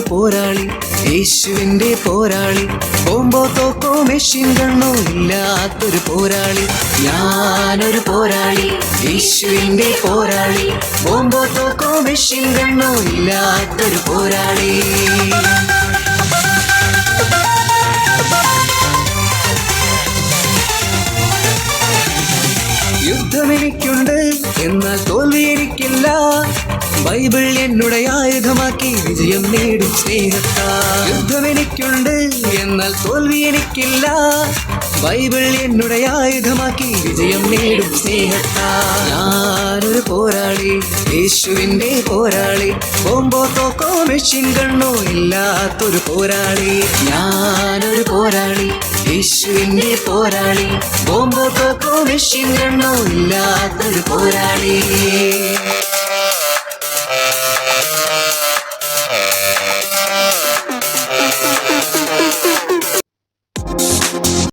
പോരാളി, യേശുവിന്റെ പോരാളി. ബോംബോ തോക്കോ മെഷീൻ ഗണ്ണോ ഇല്ലാത്തൊരു പോരാളി. ഞാനൊരു പോരാളി, യേശുവിന്റെ പോരാളി. ബോംബോ തോക്കോ മെഷീൻ ഗണ്ണോ ഇല്ലാത്തൊരു പോരാളി. യുദ്ധമെനിക്കുണ്ട്, എന്നാൽ തോൽവി എനിക്കില്ല. ബൈബിൾ എന്നുടെ ആയുധമാക്കി വിജയം നേടും സ്നേഹത്താൽ. യുദ്ധമെനിക്കുണ്ട്, എന്നാൽ തോൽവി എനിക്കില്ല. ബൈബിൾ എന്നുടെ ആയുധമാക്കി വിജയം നേടും സ്നേഹത്താൽ. ഞാനൊരു പോരാളി, യേശുവിന്റെ പോരാളി. ബോംബോ തോക്കോ മെഷീൻ ഗണ്ണോ ഇല്ലാത്തൊരു പോരാളി. ഞാനൊരു പോരാളി, യേശുവിന്റെ പോരാളി. ബോംബോ തോക്കോ മെഷീൻ ഗണ്ണോ ഇല്ലാത്തൊരു പോരാളി.